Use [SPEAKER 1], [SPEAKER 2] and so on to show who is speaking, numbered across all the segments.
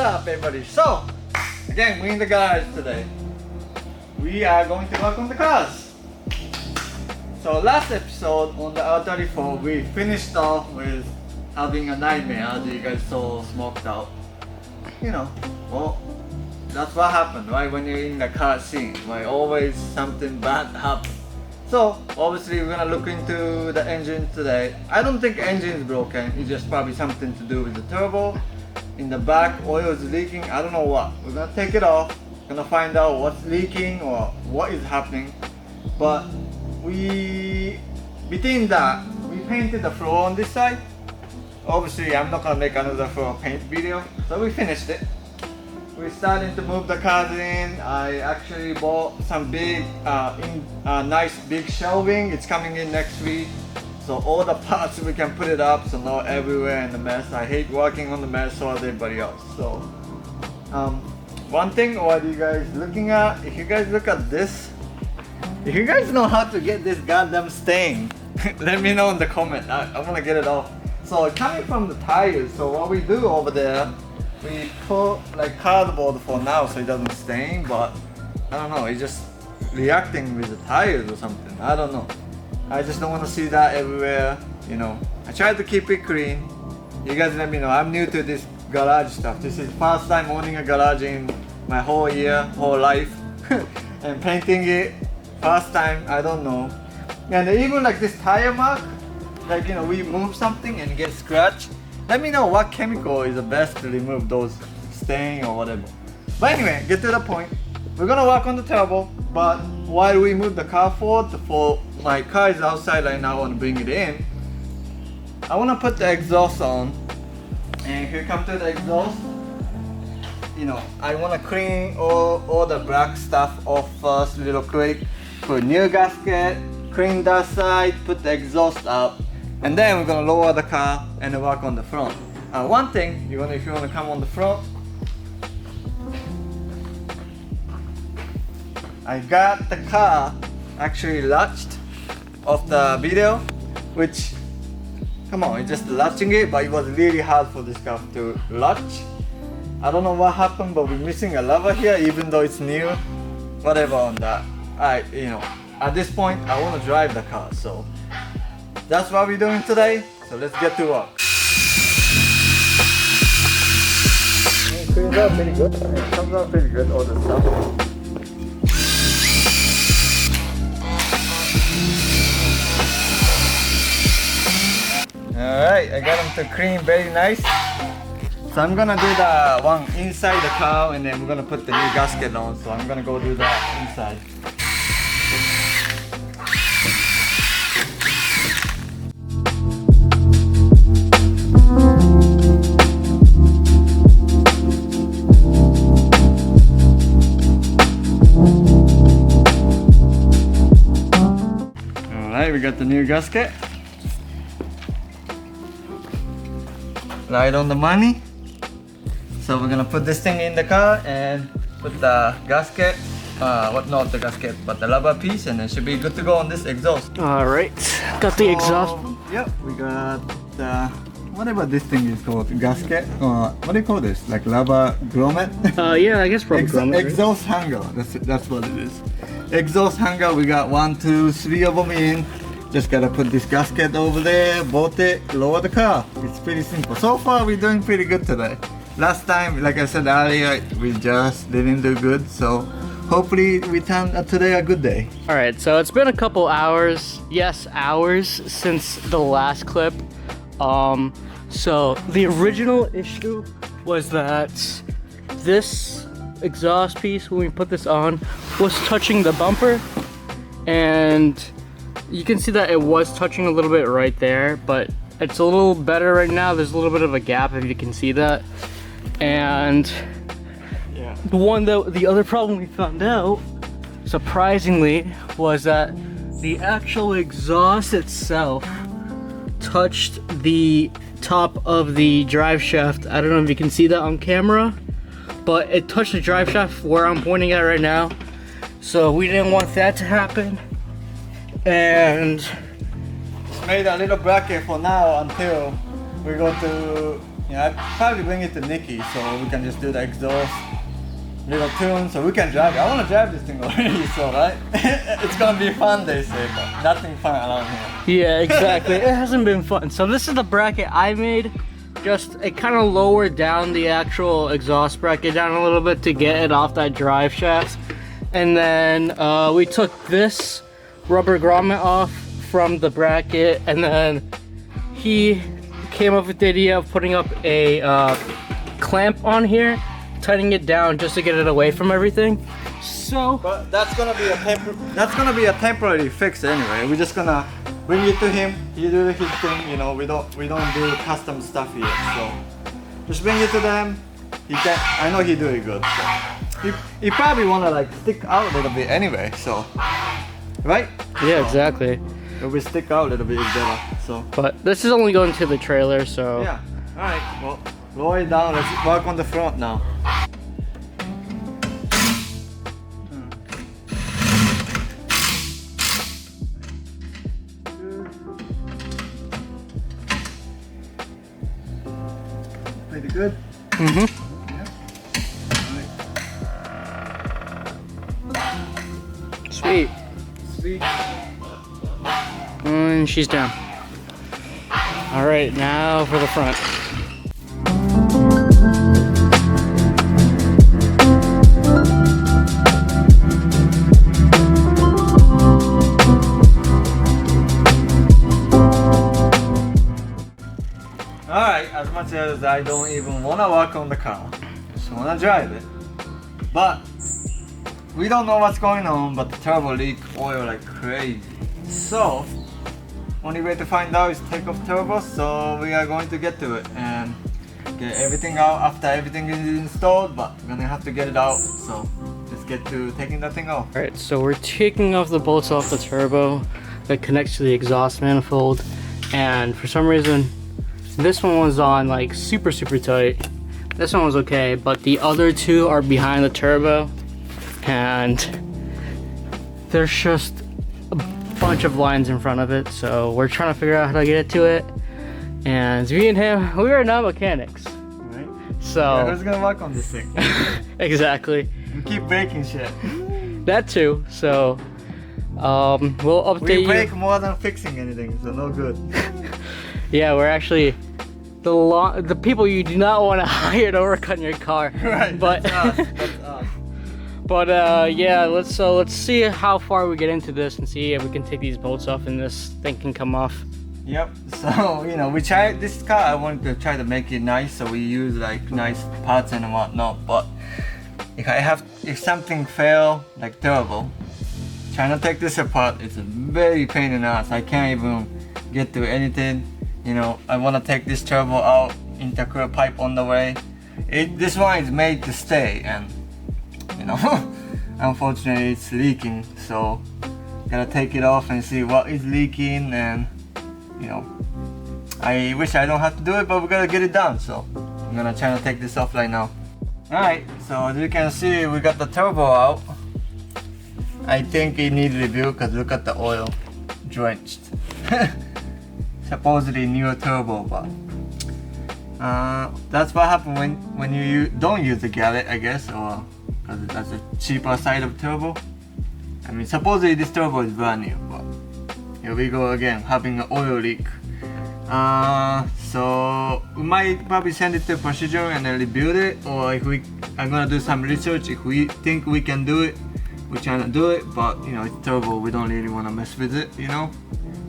[SPEAKER 1] up, everybody? So, again, we're in the garage today. We are going to work on the cars. So last episode on the R34, we finished off with having a nightmare as you guys saw smoked out. You know, well, that's what happened, right? When you're in the car scene, right? Always something bad happens. So obviously we're gonna look into the engine today. I don't think engine is broken. It's just probably something to do with the turbo. In the back, oil is leaking. I don't know what. We're gonna take it off. Gonna find out what's leaking or what is happening. But between that, we painted the floor on this side. Obviously, I'm not gonna make another floor paint video. So we finished it. We're starting to move the cars in. I actually bought some big, nice big shelving. It's coming in next week. So all the parts we can put it up, so not everywhere in the mess. I hate working on the mess so as everybody else. So one thing, what are you guys looking at? If you guys look at this, if you guys know how to get this goddamn stain, let me know in the comment. I want to get it off. So it's coming from the tires. So what we do over there, we put like cardboard for now so it doesn't stain, but I don't know, it's just reacting with the tires or something. I don't know. I just don't want to see that everywhere, you know. I try to keep it clean. You guys let me know. I'm new to this garage stuff. This is first time owning a garage in my whole life. And painting it, first time, I don't know. And even like this tire mark, like, you know, we move something and get scratched. Let me know what chemical is the best to remove those stain or whatever. But anyway, get to the point. We're gonna work on the turbo, but while we move the car forward, for my car is outside right now, I want to bring it in. I want to put the exhaust on, and here come to the exhaust. You know, I want to clean all the black stuff off first, real quick. Put new gasket, clean that side, put the exhaust up, and then we're gonna lower the car and work on the front. One thing, if you wanna come on the front, I got the car actually latched off the video, which, come on, it's just latching it, but it was really hard for this car to latch. I don't know what happened, but we're missing a lever here, even though it's new. Whatever on that. You know, at this point, I want to drive the car, so that's what we're doing today. So let's get to work. It cleans out pretty good. It comes out pretty good, all the stuff. Alright, I got them to clean very nice. So I'm gonna do the one inside the car, and then we're gonna put the new gasket on. So I'm gonna go do that inside. Alright, we got the new gasket. Right on the money. So we're gonna put this thing in the car and put the gasket, not the gasket, but the rubber piece, and it should be good to go on this exhaust.
[SPEAKER 2] Alright, got the exhaust.
[SPEAKER 1] Yep, we got the, whatever this thing is called, gasket, what do you call this, like rubber grommet?
[SPEAKER 2] Yeah, I guess rubber grommet.
[SPEAKER 1] Exhaust hanger, that's what it is. Exhaust hanger, we got 1, 2, 3 of them in. Just gotta put this gasket over there, bolt it, lower the car. It's pretty simple. So far, we're doing pretty good today. Last time, like I said earlier, we just didn't do good. So hopefully we turn today a good day.
[SPEAKER 2] All right, so it's been a couple hours, yes, hours since the last clip. So the original issue was that this exhaust piece, when we put this on, was touching the bumper, and you can see that it was touching a little bit right there, but it's a little better right now. There's a little bit of a gap, if you can see that. And
[SPEAKER 1] Yeah.
[SPEAKER 2] the other problem we found out, surprisingly, was that the actual exhaust itself touched the top of the drive shaft. I don't know if you can see that on camera, but it touched the drive shaft where I'm pointing at right now. So we didn't want that to happen. And
[SPEAKER 1] made a little bracket for now until we go to, I probably bring it to Nikki so we can just do the exhaust, little tune, so we can drive it. I want to drive this thing already, so right? It's gonna be fun, they say, but nothing fun around here.
[SPEAKER 2] Yeah, exactly. It hasn't been fun. So this is the bracket I made. Just, it kind of lowered down the actual exhaust bracket down a little bit to get it off that drive shaft. And then we took this rubber grommet off from the bracket, and then he came up with the idea of putting up a clamp on here, tightening it down just to get it away from everything. So,
[SPEAKER 1] but that's gonna be a temporary fix anyway. We're just gonna bring it to him. He do his thing. You know, we don't do custom stuff here. So just bring it to them. I know he do it good. So. He probably wanna like stick out a little bit anyway. So, right?
[SPEAKER 2] Yeah, exactly.
[SPEAKER 1] If we stick out a little bit, it's better. So.
[SPEAKER 2] But this is only going to the trailer, so.
[SPEAKER 1] Yeah. All right. Well, lower it down. Let's work on the front now. Pretty good.
[SPEAKER 2] Mm-hmm.
[SPEAKER 1] Yeah.
[SPEAKER 2] Sweet.
[SPEAKER 1] Sweet.
[SPEAKER 2] And she's down. All right, now for the front.
[SPEAKER 1] Alright, as much as I don't even want to work on the car, just want to drive it. But we don't know what's going on, but the turbo leak oil like crazy. So, only way to find out is take off turbo, so we are going to get to it and get everything out after everything is installed, but we're gonna have to get it out, so let's get to taking that thing off.
[SPEAKER 2] All right, so we're taking off the bolts off the turbo that connects to the exhaust manifold, and for some reason, this one was on like super tight. This one was okay, but the other two are behind the turbo, and there's just a bunch of lines in front of it, so we're trying to figure out how to get it to it. And me and him, we are not mechanics,
[SPEAKER 1] Right?
[SPEAKER 2] so
[SPEAKER 1] Yeah, who's gonna work on this thing?
[SPEAKER 2] exactly.
[SPEAKER 1] We keep breaking shit.
[SPEAKER 2] That too. So we'll update
[SPEAKER 1] We
[SPEAKER 2] you.
[SPEAKER 1] break more than fixing anything, so no good.
[SPEAKER 2] Yeah, we're actually the people you do not want to hire to work on your car.
[SPEAKER 1] Right.
[SPEAKER 2] But
[SPEAKER 1] That's us. That's us.
[SPEAKER 2] but yeah, let's see how far we get into this and see if we can take these bolts off and this thing can come off.
[SPEAKER 1] Yep. So we tried this car. I wanted to try to make it nice, so we use like nice parts and whatnot. But if something fail, like turbo, trying to take this apart, it's a very pain in the ass. I can't even get to anything. I want to take this turbo out, intercooler pipe on the way. This one is made to stay, and unfortunately it's leaking. So gotta take it off and see what is leaking, and I wish I don't have to do it, but we gotta get it done. So I'm gonna try to take this off right now. Alright, so as you can see, we got the turbo out. I think it needs review because look at the oil drenched. Supposedly new turbo, but that's what happens when you don't use the gallet, I guess, or because that's the cheaper side of turbo. I mean, supposedly this turbo is brand new, but here we go again, having an oil leak. So we might probably send it to procedure and then rebuild it, or I'm gonna do some research. If we think we can do it, we're trying to do it, but it's turbo, we don't really want to mess with it,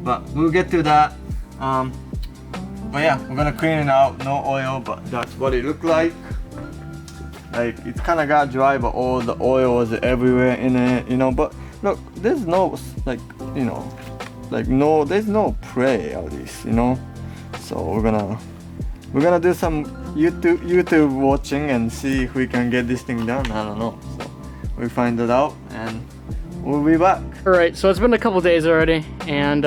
[SPEAKER 1] but we'll get to that. But yeah, we're gonna clean it out, no oil, but that's what it looked like. Like, it's kind of got dry, but all the oil was everywhere in it, but look, there's no there's no prey of this, so we're gonna do some YouTube watching and see if we can get this thing done. I don't know, so we'll find it out and we'll be back.
[SPEAKER 2] All right, so it's been a couple days already, and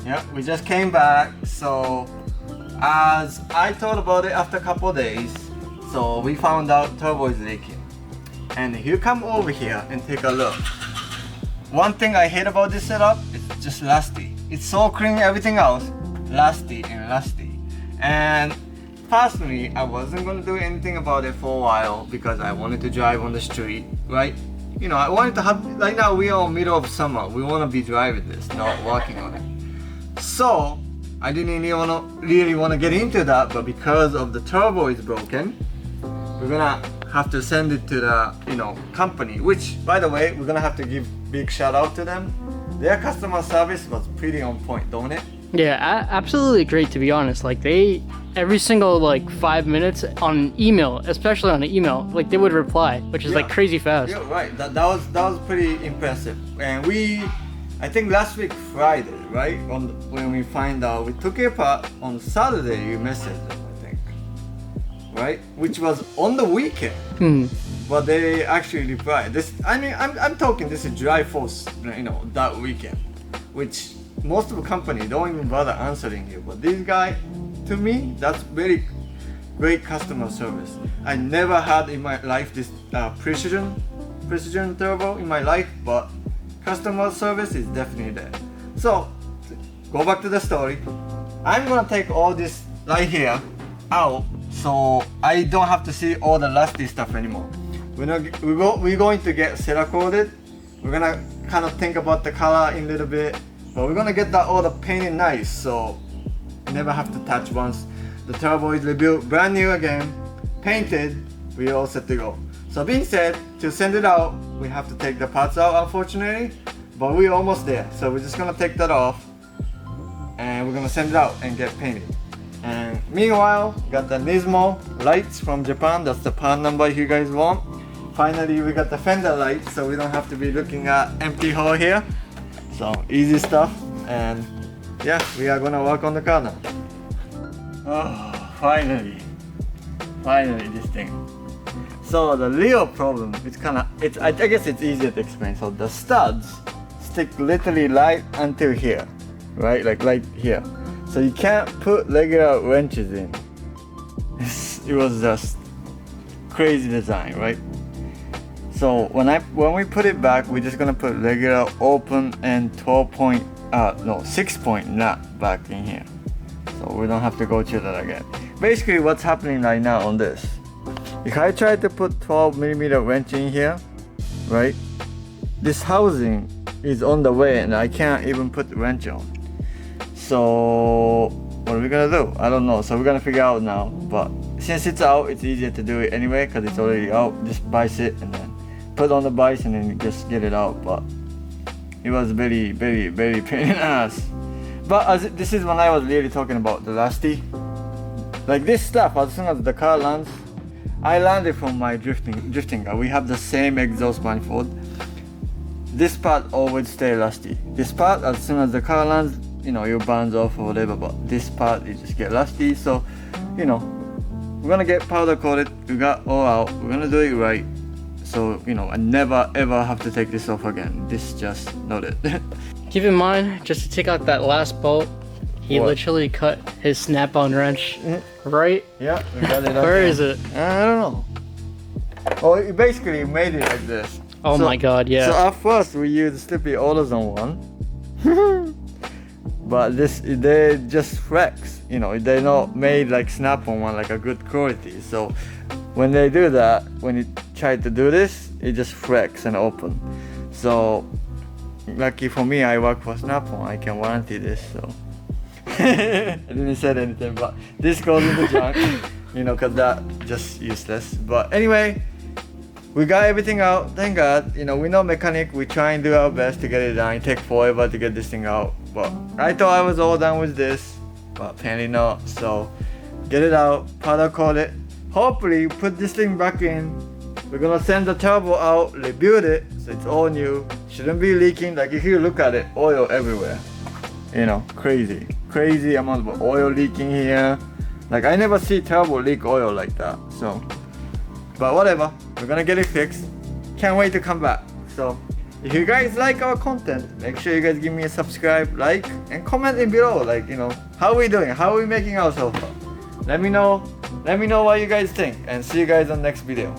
[SPEAKER 1] yeah, we just came back. So as I thought about it after a couple days, so we found out turbo is leaking. And if you come over here and take a look, one thing I hate about this setup, it's just rusty. It's so clean, everything else, rusty and rusty. And personally, I wasn't gonna do anything about it for a while because I wanted to drive on the street, right? You know, I wanted to have, like now we are in middle of summer, we wanna be driving this, not working on it. So, I didn't really wanna get into that, but because of the turbo is broken, we're gonna have to send it to the, you know, company, which by the way, we're gonna have to give big shout out to them. Their customer service was pretty on point, don't it?
[SPEAKER 2] Yeah, absolutely great, to be honest. Like, they, every single like 5 minutes on email, especially on an email, like they would reply, which is like crazy fast.
[SPEAKER 1] Yeah, right. That was pretty impressive. And I think last week Friday, right, when we find out, we took it apart on Saturday. You messaged them, I think, right, which was on the weekend. But they actually replied. This, I mean, I'm talking. This is July 4th, you know, that weekend, which most of the company don't even bother answering you. But this guy, to me, that's very great customer service. I never had in my life this precision turbo in my life, but customer service is definitely there. So, go back to the story. I'm gonna take all this right here out, so I don't have to see all the rusty stuff anymore. We're going to get Cerakoted. We're gonna kind of think about the color in a little bit, but we're gonna get that all the painted nice, so you never have to touch once the turbo is rebuilt brand new again, painted. We're all set to go. So being said, to send it out, we have to take the parts out, unfortunately, but we're almost there. So we're just gonna take that off, and we're gonna send it out and get painted. And meanwhile, got the Nismo lights from Japan. That's the part number if you guys want. Finally, we got the fender lights, so we don't have to be looking at empty hole here. So easy stuff, and yeah, we are gonna work on the car now. Oh, finally this thing. So the real problem, I guess it's easier to explain. So the studs stick literally right until here, right? Like right here. So you can't put regular wrenches in. It was just crazy design, right? So when we put it back, we're just gonna put regular open and 6-point nut back in here. So we don't have to go through that again. Basically what's happening right now on this, if I try to put 12mm wrench in here, right? This housing is on the way and I can't even put the wrench on. So what are we gonna do? I don't know. So we're gonna figure out now. But since it's out, it's easier to do it anyway because it's already out. Just bice it and then put on the bice and then just get it out. But it was very pain in the ass. But this is when I was really talking about the rusty. Like this stuff, as soon as the car lands, I landed from my drifting car. We have the same exhaust manifold. This part always stay rusty. This part, as soon as the car lands, you know, it burns off or whatever, but this part, it just get rusty. So, you know, we're gonna get powder coated. We got all out. We're gonna do it right. So, you know, I never ever have to take this off again. This just not it.
[SPEAKER 2] Keep in mind, just to take out that last bolt, he literally cut his snap-on wrench, right?
[SPEAKER 1] Yeah, we got it.
[SPEAKER 2] Where is it?
[SPEAKER 1] I don't know. Oh, it basically made it like this.
[SPEAKER 2] Oh my god, yeah.
[SPEAKER 1] So at first we used Slippy AutoZone one. But they just flex, you know, they're not made like snap-on one, like a good quality. So when they do that, when you try to do this, it just flex and open. So lucky for me, I work for Snap-on, I can warranty this, so. I didn't say anything, but this goes in the junk, you know, cause that just useless. But anyway, we got everything out, thank God. You know, we're not mechanic, we try and do our best to get it done. It takes forever to get this thing out. But I thought I was all done with this, but apparently not. So get it out, powder coat it. Hopefully put this thing back in. We're gonna send the turbo out, rebuild it, so it's all new. Shouldn't be leaking. Like if you look at it, oil everywhere. You know, crazy amount of oil leaking here. Like I never see turbo leak oil like that. So, but whatever, we're gonna get it fixed. Can't wait to come back. So if you guys like our content, make sure you guys give me a subscribe, like, and comment in below. Like, you know, how are we doing? How are we making out so far? Let me know what you guys think, and see you guys on the next video.